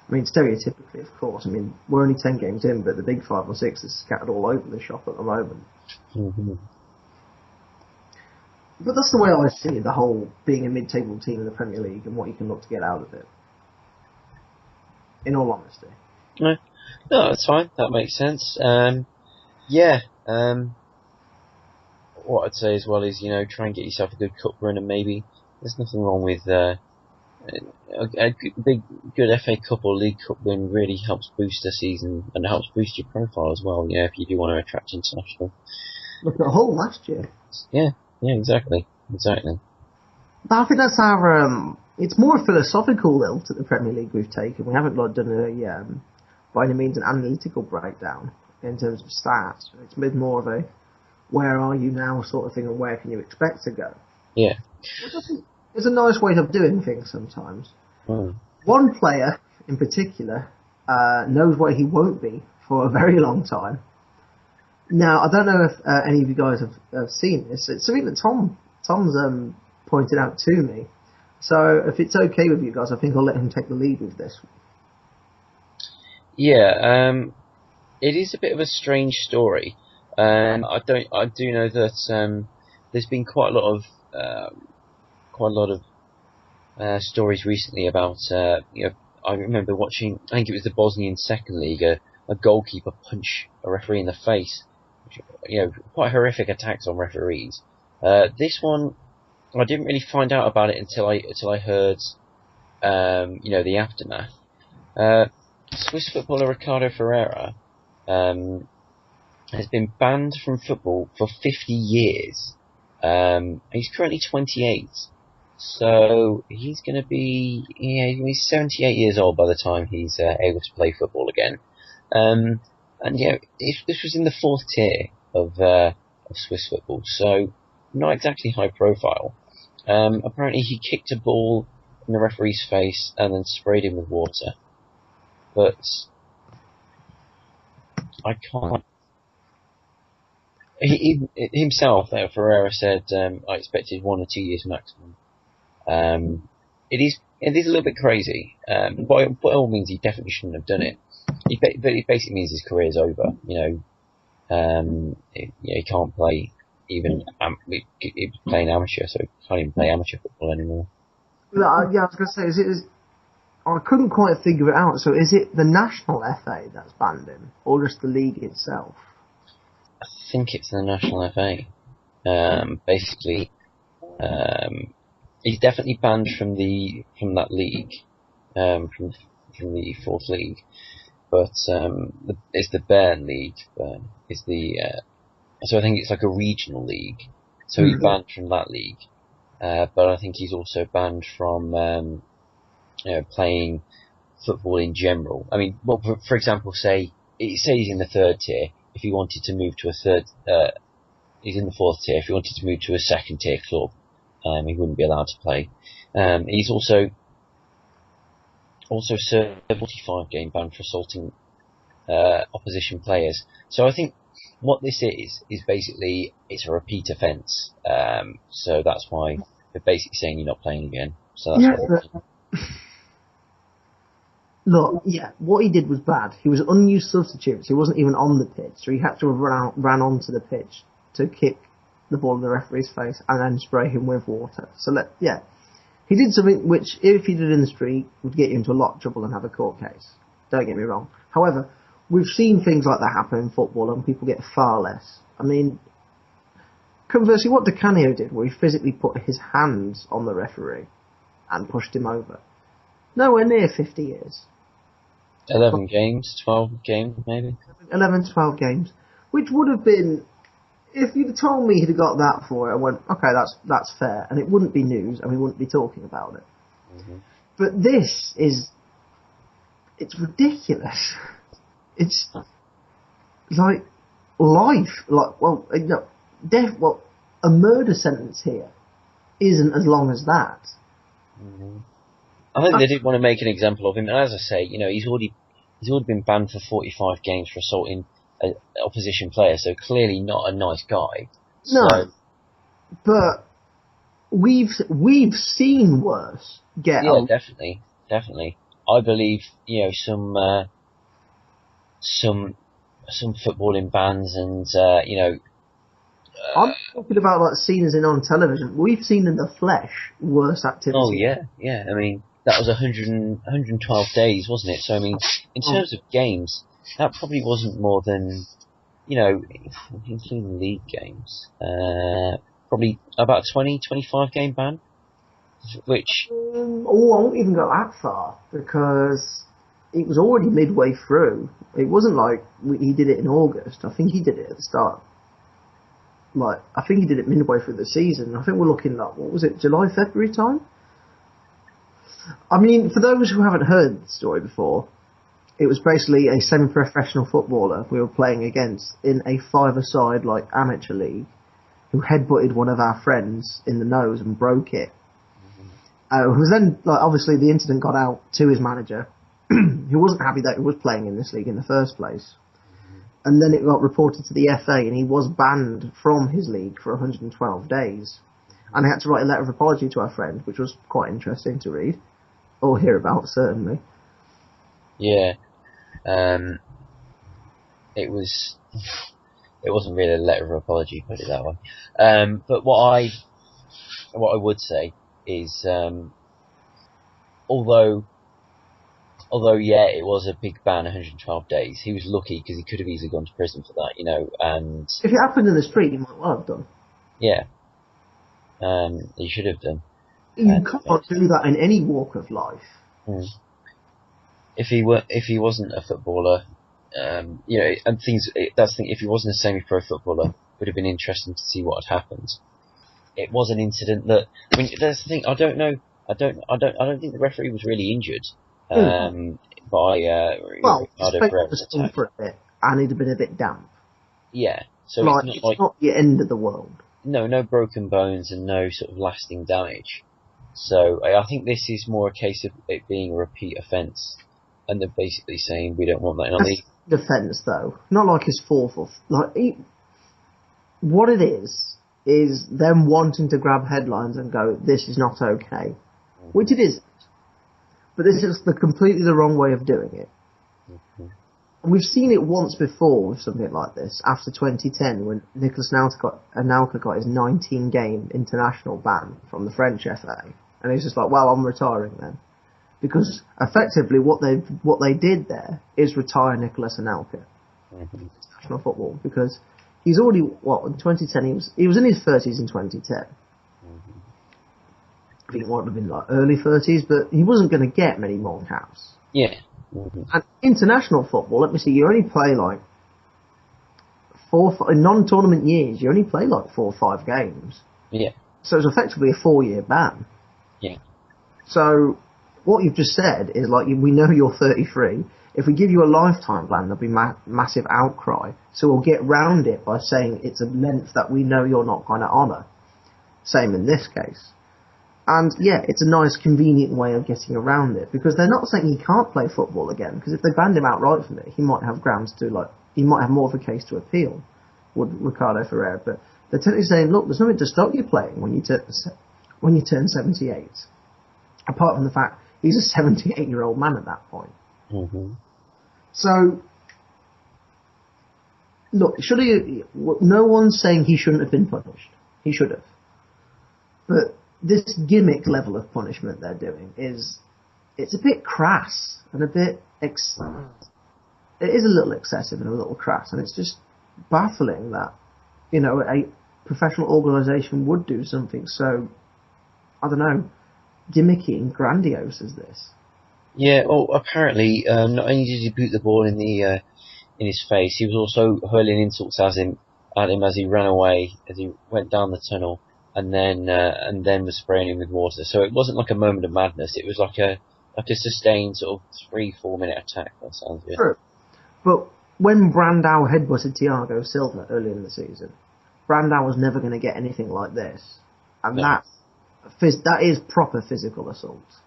I mean, stereotypically, of course. I mean, we're only 10 games in, but the big 5 or 6 is scattered all over the shop at the moment. But that's the way I see the whole being a mid-table team in the Premier League and what you can look to get out of it. In all honesty. No, that's fine. That makes sense. What I'd say as well is, try and get yourself a good cup run, and maybe there's nothing wrong with a good FA Cup or League Cup win. Really helps boost the season and helps boost your profile as well. If you do want to attract international. Look at Hull last year. Yeah, exactly. But I think that's our. It's more a philosophical lilt at the Premier League we've taken. We haven't done by any means an analytical breakdown in terms of stats. It's been more of a where are you now sort of thing, and where can you expect to go. Yeah. Which I think is a nice way of doing things sometimes. One player in particular knows where he won't be for a very long time. Now, I don't know if any of you guys have seen this. It's something that Tom's pointed out to me. So if it's okay with you guys, I think I'll let him take the lead with this. Yeah, it is a bit of a strange story. I do know that there's been quite a lot of stories recently about I remember watching, I think it was the Bosnian Second League, a goalkeeper punch a referee in the face. Quite horrific attacks on referees. This one, I didn't really find out about it until I heard the aftermath. Swiss footballer Ricardo Ferreira has been banned from football for 50 years. He's currently 28. So he's going to be, he's 78 years old by the time he's able to play football again. And this was in the fourth tier of Swiss football, so not exactly high profile. Apparently he kicked a ball in the referee's face and then sprayed him with water. But I can't. He himself, Ferreira said, I expected 1 or 2 years maximum. It is a little bit crazy. By all means, he definitely shouldn't have done it. But it basically means his career's over. He can't play even playing amateur, so he can't even play amateur football anymore. Yeah, I was going to say, I couldn't quite figure it out. So is it the national FA that's banned him, or just the league itself? I think it's the national FA. Basically, he's definitely banned from that league, from the fourth league. But it's the Bern League. So I think it's like a regional league. So he's banned from that league. But I think he's also banned from playing football in general. I mean, well, for example, say he's in the third tier. If he wanted to move to a third, he's in the fourth tier. If he wanted to move to a second tier club, he wouldn't be allowed to play. He's also served a 45-game ban for assaulting opposition players. So I think what this is basically it's a repeat offence. So that's why they're basically saying you're not playing again. So that's Look, what he did was bad. He was unused substitute, so he wasn't even on the pitch, so he had to have ran onto the pitch to kick the ball in the referee's face and then spray him with water. So he did something which, if he did in the street, would get you into a lot of trouble and have a court case. Don't get me wrong. However, we've seen things like that happen in football and people get far less. I mean, conversely, what Di Canio did, where he physically put his hands on the referee and pushed him over, nowhere near 50 years. 11 games, 12 games, maybe? 11 to 12 games. Which would have been, if you'd told me he'd got that for it, I went, okay, that's fair. And it wouldn't be news, and we wouldn't be talking about it. Mm-hmm. But this is, it's ridiculous. It's like life. A murder sentence here isn't as long as that. Mm-hmm. I think they did want to make an example of him, and as I say, he's already been banned for 45 games for assaulting an opposition player, so clearly not a nice guy. No, but we've seen worse. Definitely. I believe some footballing bans and I'm talking about like scenes on television. We've seen in the flesh worse activity. Oh yeah. I mean, that was 112 days, wasn't it? So I mean, in terms of games, that probably wasn't more than, including league games, probably about 20-25 game ban. Which I won't even go that far, because it was already midway through. It wasn't like he did it in August. I think he did it at the start. I think he did it midway through the season. I think we're looking at, what was it, July, February time? I mean, for those who haven't heard the story before, it was basically a semi-professional footballer we were playing against in a five-a-side, amateur league, who headbutted one of our friends in the nose and broke it. It was then, obviously the incident got out to his manager, who wasn't happy that he was playing in this league in the first place. And then it got reported to the FA, and he was banned from his league for 112 days. And I had to write a letter of apology to our friend, which was quite interesting to read, or hear about, certainly. Yeah. It wasn't really a letter of apology, put it that way. But what I would say is, although it was a big ban, 112 days, he was lucky because he could have easily gone to prison for that, and... If it happened in the street, he might well have done. Yeah. He should have done. You can't do that in any walk of life. If he wasn't a footballer, if he wasn't a semi-pro footballer, it would have been interesting to see what had happened. it was an incident that. I mean, that's the thing. I don't know. I don't think the referee was really injured by Well, his Ricardo face Pereira's was stung attack. for a bit, and he'd have been a bit damp. Yeah. So Like, it's it's not like not the end of the world. no broken bones and no sort of lasting damage. So I think this is more a case of it being a repeat offence, and they're basically saying we don't want that in our league. Defence, though. Not like his fourth or... what it is them wanting to grab headlines and go, this is not okay. Which it isn't. But this is completely the wrong way of doing it. We've seen it once before with something like this, after 2010, when Nicolas Anelka got his 19-game international ban from the French FA. And he's just like, well, I'm retiring then. Because effectively what they did there is retire Nicolas Anelka from international football. Because he's already, in 2010, he was in his 30s in 2010. I think it might have been like early 30s, but he wasn't going to get many more caps. Yeah. And international football, let me see, you only play like in non-tournament years, you only play like 4 or 5 games. Yeah. So it's effectively a 4-year ban. Yeah. So what you've just said is like, we know you're 33. If we give you a lifetime ban, there'll be massive outcry. So we'll get round it by saying it's a length that we know you're not going to honour. Same in this case. And yeah, it's a nice, convenient way of getting around it, because they're not saying he can't play football again, because if they banned him outright from it, he might have grounds to, he might have more of a case to appeal, would Ricardo Ferreira. But they're technically saying, look, there's nothing to stop you playing when you turn 78. Apart from the fact he's a 78-year-old man at that point. So, look, no one's saying he shouldn't have been punished. He should have. But this gimmick level of punishment they're doing it's a bit crass and a bit it is a little excessive and a little crass, and it's just baffling that a professional organisation would do something so, I don't know, gimmicky and grandiose as this. Yeah. Well, apparently, not only did he boot the ball in his face, he was also hurling insults at him as he ran away, as he went down the tunnel. And then was spraying him with water. So it wasn't like a moment of madness. It was like a sustained sort of 3-4 minute attack. That sounds good. True. But when Brandao headbutted Thiago Silva earlier in the season, Brandao was never going to get anything like this, and that is proper physical assault.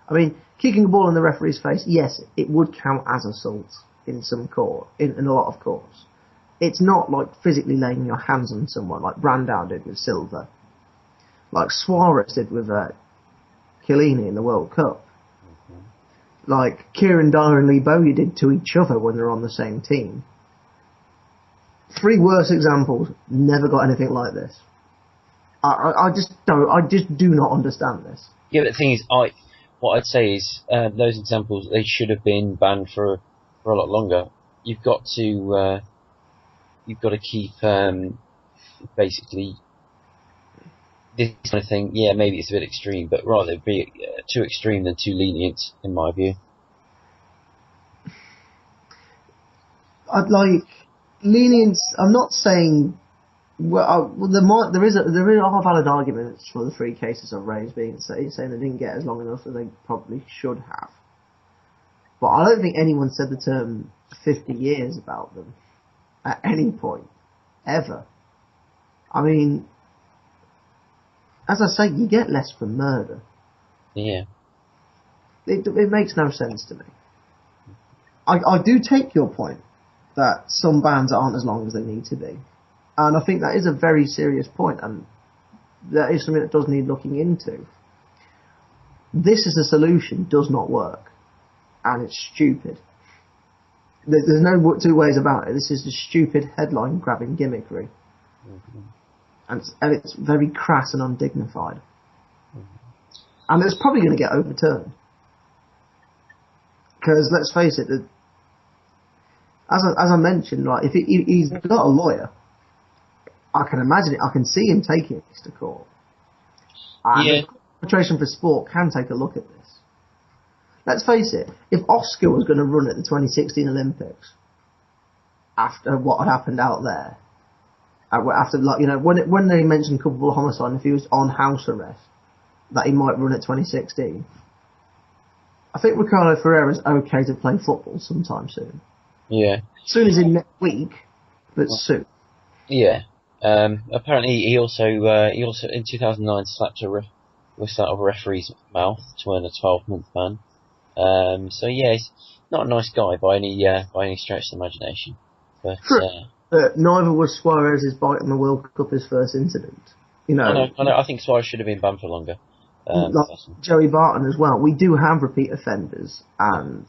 I mean, kicking a ball in the referee's face, yes, it would count as assault in some court, in a lot of courts. It's not like physically laying your hands on someone like Brandao did with Silva, like Suarez did with Chiellini in the World Cup, like Kieran Dyer and Lee Bowyer did to each other when they're on the same team. 3 worse examples, never got anything like this. I just do not understand this. Yeah, but the thing is, what I'd say is those examples, they should have been banned for a lot longer. You've got to keep basically this kind of thing. Yeah, maybe it's a bit extreme, but rather be too extreme than too lenient, in my view. I'd like lenience. I'm not saying. There are valid arguments for the 3 cases I've raised saying they didn't get as long enough as they probably should have. But I don't think anyone said the term 50 years about them at any point, ever. I mean, as I say, you get less for murder. Yeah. It makes no sense to me. I do take your point that some bans aren't as long as they need to be. And I think that is a very serious point, and that is something that does need looking into. This as a solution does not work, and it's stupid. There's no 2 ways about it. This is just stupid headline-grabbing gimmickry. And it's very crass and undignified. And it's probably going to get overturned. Because, let's face it, as I mentioned, like, if he's got a lawyer, I can imagine it. I can see him taking this to court. And the Arbitration for Sport can take a look at this. Let's face it, if Oscar was going to run at the 2016 Olympics, after what had happened out there, After, like, you know, when they mentioned culpable homicide, if he was on house arrest, that he might run at 2016. I think Ricardo Ferreira's okay to play football sometime soon. Yeah. Soon as in next week, but soon. Yeah. Apparently he also in 2009 slapped a whistle out of a referee's mouth to earn a 12-month ban. So yeah, he's not a nice guy by any stretch of the imagination. But neither was Suarez's bite on the World Cup his first incident. You know, I know. I think Suarez should have been banned for longer. Like Joey Barton as well. We do have repeat offenders, and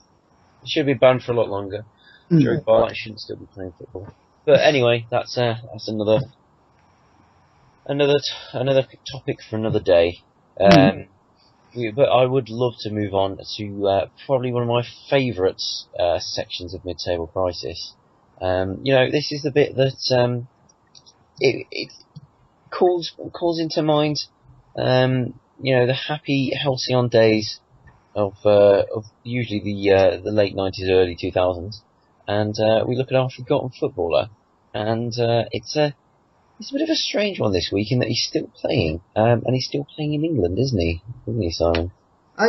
he should be banned for a lot longer. Joey Barton shouldn't still be playing football. But anyway, that's another topic for another day. But I would love to move on to probably one of my favourite sections of Mid-Table Crisis. You know, this is the bit that it calls into mind, you know, the happy halcyon days of usually the late 90s, early 2000s, and we look at our forgotten footballer, and it's a bit of a strange one this week in that he's still playing, and he's still playing in England, isn't he, Simon?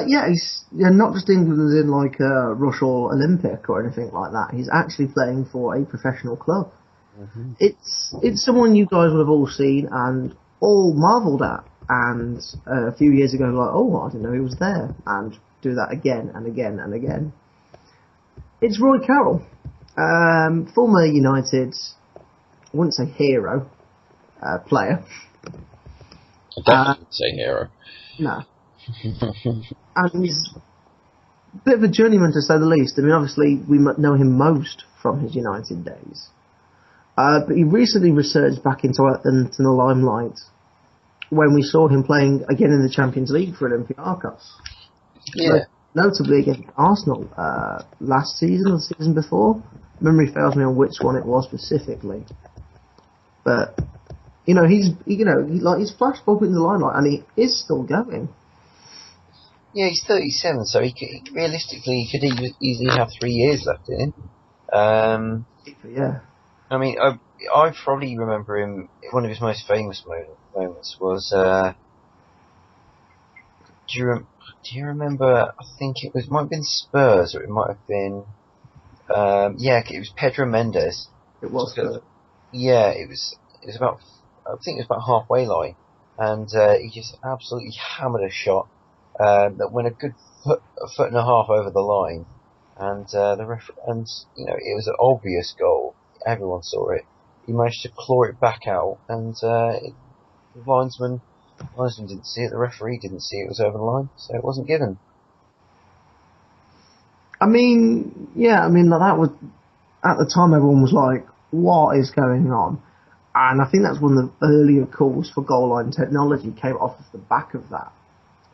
Yeah, he's not just England as in like Rush or Olympic or anything like that. He's actually playing for a professional club. Mm-hmm. It's someone you guys would have all seen and all marvelled at, and a few years ago, like, oh, I didn't know he was there, and do that again and again and again. It's Roy Carroll, former United, I wouldn't say hero, player. I definitely wouldn't say hero. No. And he's a bit of a journeyman, to say the least. I mean, obviously, we know him most from his United days. But he recently resurged back into the limelight when we saw him playing again in the Champions League for Olympiacos. Yeah. Notably against Arsenal last season or the season before. Memory fails me on which one it was specifically. But, you know, he's flashed up in the limelight, and he is still going. Yeah, he's 37, so realistically he could easily have 3 years left in him. Yeah. I mean, I probably remember him. One of his most famous moments was. Do you remember? I think it might have been Spurs, or it might have been. Yeah, it was Pedro Mendes. It was Spurs. Yeah, it was about. I think it was about halfway line, and he just absolutely hammered a shot that went a good foot and a half over the line, and and you know, it was an obvious goal. Everyone saw it. He managed to claw it back out, and the linesman didn't see it. The referee didn't see it was over the line, so it wasn't given. I mean, yeah, that was, at the time everyone was like, what is going on? And I think that's one of the earlier calls for goal line technology came off of the back of that.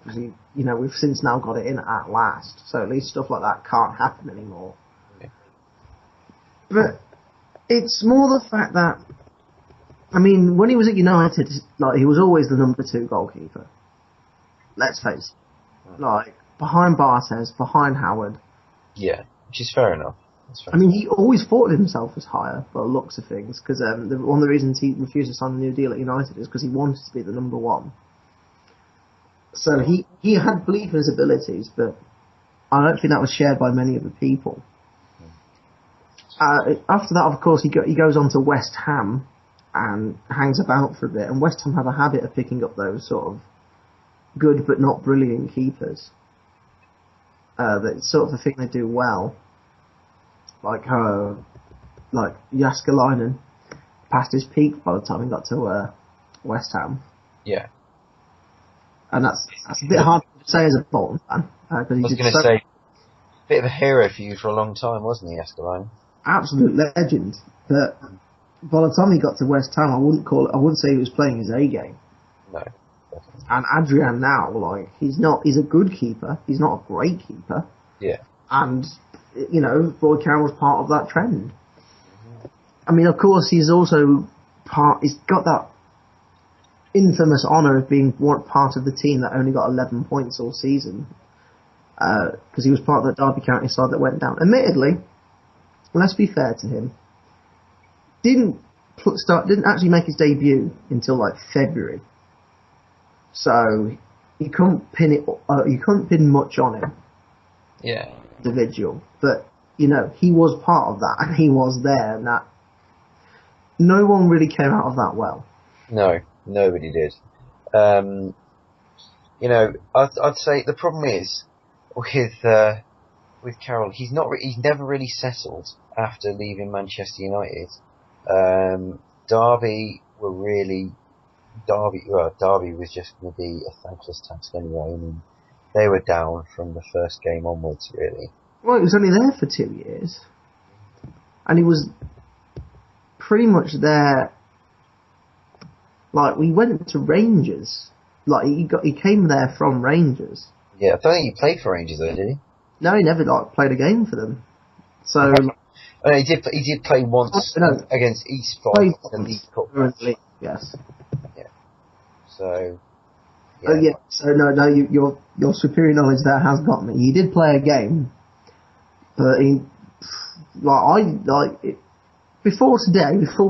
Because, you know, we've since now got it in at last, so at least stuff like that can't happen anymore. Yeah. But it's more the fact that, I mean, when he was at United, like, he was always the number 2 goalkeeper. Let's face it. Like, behind Barthez, behind Howard. Yeah, which is fair enough. I mean, he always thought of himself as higher, by the looks of things, because one of the reasons he refused to sign a new deal at United is because he wanted to be the number 1. So he had belief in his abilities, but I don't think that was shared by many other people. After that, of course, he goes on to West Ham and hangs about for a bit. And West Ham have a habit of picking up those sort of good but not brilliant keepers. That's sort of the thing they do well. Like Jaskalainen passed his peak by the time he got to West Ham. Yeah. And that's a bit hard to say as a Bolton fan. I was going to say, a bit of a hero for you for a long time, wasn't he, Jaskalainen? Absolute legend. But by the time he got to West Ham, I wouldn't say he was playing his A game. No. Definitely. And Adrian now, like, he's a good keeper. He's not a great keeper. Yeah. And, you know, Roy Carroll's part of that trend. Mm-hmm. I mean, of course, he's got that infamous honour of being part of the team that only got 11 points all season. Because he was part of the Derby County side that went down. Admittedly, let's be fair to him, didn't didn't actually make his debut until like February. So you couldn't pin it. You couldn't pin much on him. Yeah. Individual, but you know he was part of that, and he was there, and that no one really came out of that well. No, nobody did. You know, I'd say the problem is with Carroll, he's never really settled after leaving Manchester United. Derby was just going to be a thankless task anyway. I mean, they were down from the first game onwards, really. Well, he was only there for 2 years, and he was pretty much there. Like, we went to Rangers. Like, he came there from Rangers. Yeah, I don't think he played for Rangers though, did he? No, he never played a game for them. So oh, no, he did play once against East Fife in the League Cup. Yes. Yeah. So. Yeah. So no, your superior knowledge there has got me. He did play a game, but before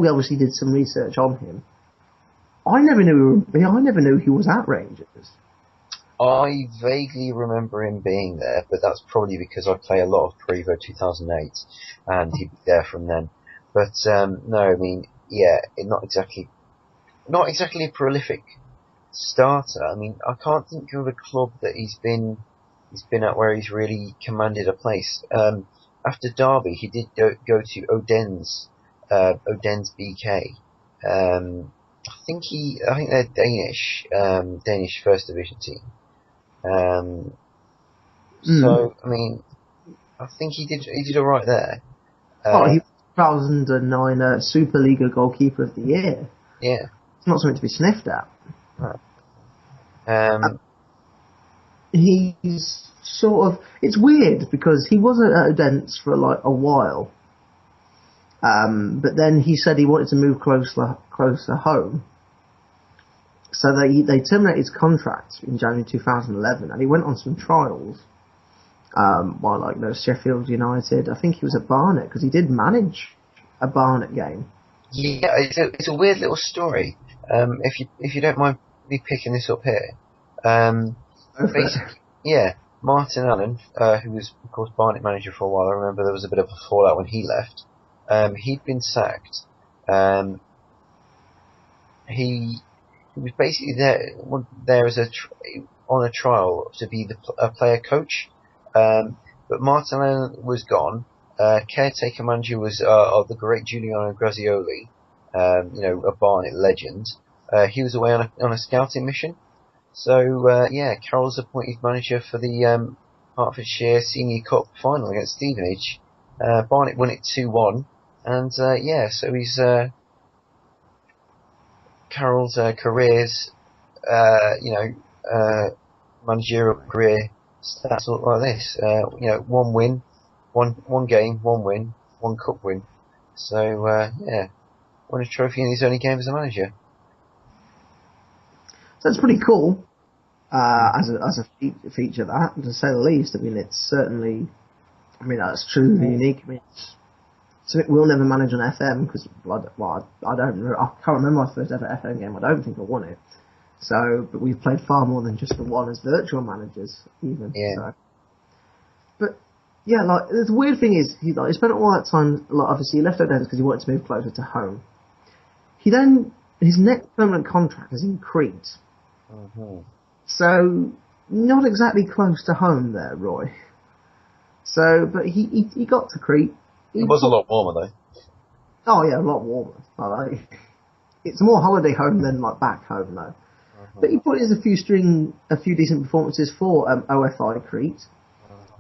we obviously did some research on him, I never knew he was at Rangers. I vaguely remember him being there, but that's probably because I play a lot of Prevo 2008, and he'd be there from then. But no, I mean, yeah, not exactly a prolific starter. I mean, I can't think of a club that he's been at where he's really commanded a place. After Derby, he did go to Odense BK. I think they're Danish first division team. So I mean, I think he did all right there. He was 2009 Superliga goalkeeper of the year. Yeah, it's not something to be sniffed at. No. He's sort of, it's weird because he wasn't at Odense for like a while. But then he said he wanted to move closer home. So they terminated his contract in January 2011, and he went on some trials by Sheffield United. I think he was at Barnet because he did manage a Barnet game. Yeah, it's a weird little story. If you don't mind me picking this up here, basically, yeah, Martin Allen, who was of course Barnet manager for a while. I remember there was a bit of a fallout when he left. He'd been sacked. He was basically there as on a trial to be a player coach. But Martin Allen was gone. Caretaker manager was the great Giuliano Grazioli, a Barnet legend. He was away on a scouting mission. So Carroll's appointed manager for the Hertfordshire Senior Cup final against Stevenage. Barnet won it 2-1, and so he's Carroll's career's managerial career stats look like this. 1 win, one game, 1 win, 1 cup win. So won a trophy in his only game as a manager. So it's pretty cool as a feature, that, to say the least. I mean, it's certainly, that's truly unique. I mean, we'll never manage on FM because, I can't remember my first ever FM game. I don't think I won it. So, but we've played far more than just the one as virtual managers, even. Yeah. So. But yeah, the weird thing is, he spent all that time. Obviously, he left Odense because he wanted to move closer to home. His next permanent contract is in Crete. Mm-hmm. So, not exactly close to home there, Roy. So, but he got to Crete. It was a lot warmer though. Oh yeah, a lot warmer. It's more holiday home than back home though. Mm-hmm. But he put in a few decent performances for OFI Crete,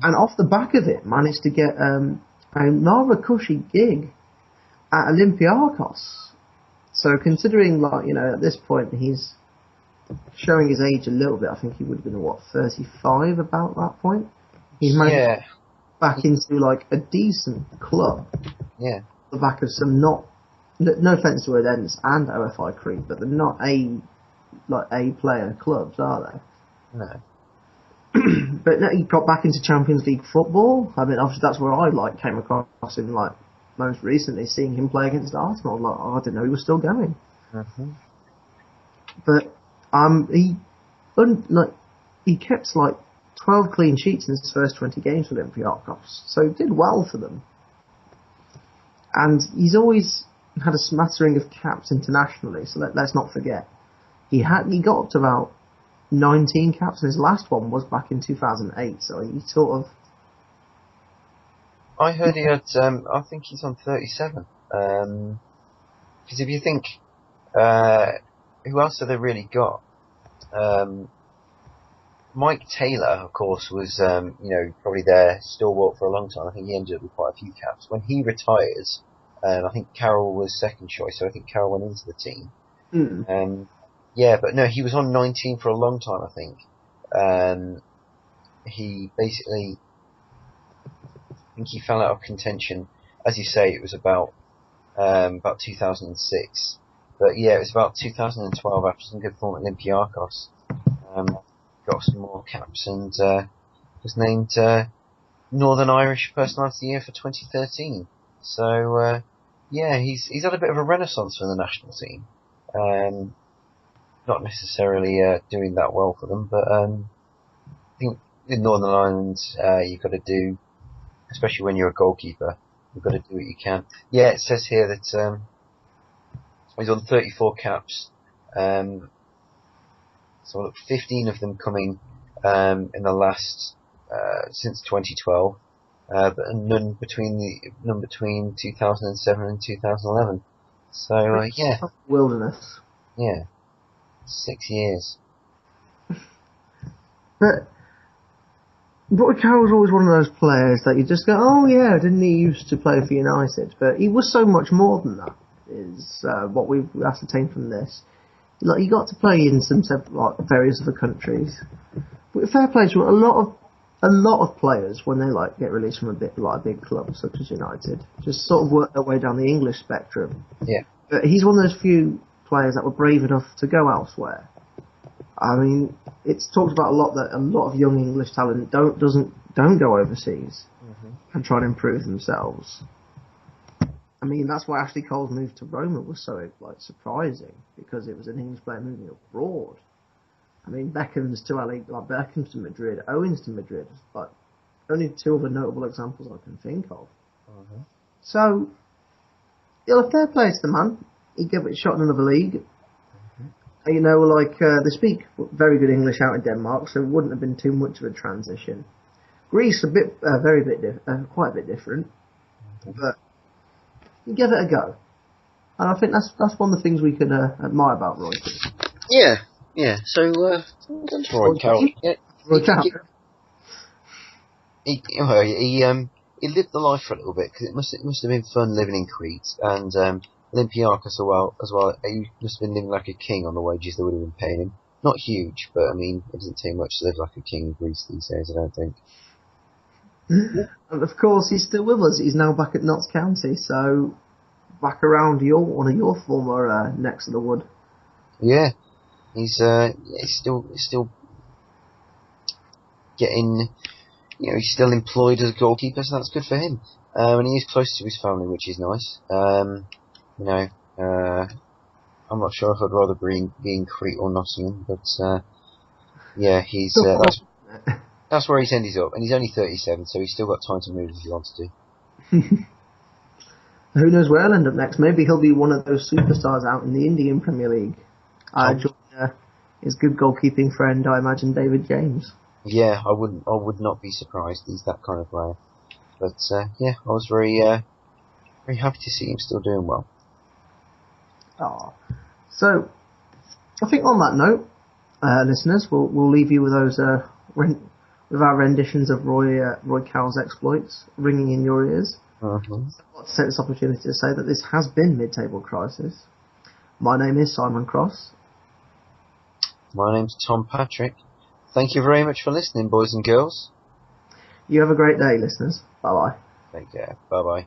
and off the back of it, managed to get a rather cushy gig at Olympiacos. So considering at this point he's showing his age a little bit, I think he would have been 35 about that point. He's managed back into a decent club. Yeah. The back of some no offence to Odense and OFI Crete, but they're not A player clubs, are they? No. But he got back into Champions League football. I mean, obviously that's where I came across him most recently seeing him play against Arsenal. Like, oh, I didn't know he was still going. Mm-hmm. But he kept like 12 clean sheets in his first 20 games for Olympiacos, so he did well for them. And he's always had a smattering of caps internationally, so let's not forget. He got up to about 19 caps, and his last one was back in 2008, so he sort of... I heard he had, I think he's on 37. Because if you think, who else have they really got? Mike Taylor, of course, was, probably their stalwart for a long time. I think he ended up with quite a few caps. When he retires, I think Carroll was second choice, so I think Carroll went into the team. But no, he was on 19 for a long time, I think. He basically, I think he fell out of contention. As you say, it was about 2006. But yeah, it was about 2012 after some good form at Olympiacos. Got some more caps and was named Northern Irish Personality of the Year for 2013. So he's had a bit of a renaissance for the national team. Not necessarily doing that well for them, but I think in Northern Ireland you've got to do, especially when you're a goalkeeper, you've got to do what you can. Yeah, it says here that he's on 34 caps. So look, 15 of them coming in the last since 2012, but none between 2007 and 2011. So wilderness. Yeah, 6 years. But Roy Carroll's always one of those players that you just go, oh yeah, didn't he used to play for United? But he was so much more than that. Is what we've ascertained from this. Like, he got to play in some various other countries. But fair play to a lot of players when they get released from a big club such as United, just sort of work their way down the English spectrum. Yeah. But he's one of those few players that were brave enough to go elsewhere. I mean, it's talked about a lot that a lot of young English talent don't go overseas and try to improve themselves. I mean, that's why Ashley Cole's move to Roma was so surprising, because it was an English player moving abroad. I mean, Beckham's to Madrid, Owen's to Madrid, only two of the notable examples I can think of. So, fair play to the man. He gave it a shot in another league. They speak very good English out in Denmark, so it wouldn't have been too much of a transition. Greece, quite a bit different, but you give it a go. And I think that's one of the things we can admire about Roy. Yeah. So, that's Roy Carroll. Yeah. Roy Carroll. He lived the life for a little bit, because it must have been fun living in Crete, and Olympiacos as well. He must have been living like a king on the wages they would have been paying him. Not huge, but I mean, it doesn't take much to live like a king in Greece these days, I don't think. And of course, he's still with us. He's now back at Notts County, so back around one of your former necks of the wood. Yeah, he's still getting, he's still employed as a goalkeeper, so that's good for him. And he is close to his family, which is nice. I'm not sure if I'd rather be in Crete or Nottingham, but he's that's where he's ended up, and he's only 37, so he's still got time to move if he wants to. Who knows where he'll end up next? Maybe he'll be one of those superstars out in the Indian Premier League. His good goalkeeping friend, I imagine, David James. Yeah, I would not be surprised. He's that kind of player. But I was very happy to see him still doing well. So I think on that note, listeners, we'll leave you with those with our renditions of Roy Carroll's exploits ringing in your ears. I'd like to take this opportunity to say that this has been Mid-Table Crisis. My name is Simon Cross. My name's Tom Patrick. Thank you very much for listening, boys and girls. You have a great day, listeners. Bye-bye. Take care. Bye-bye.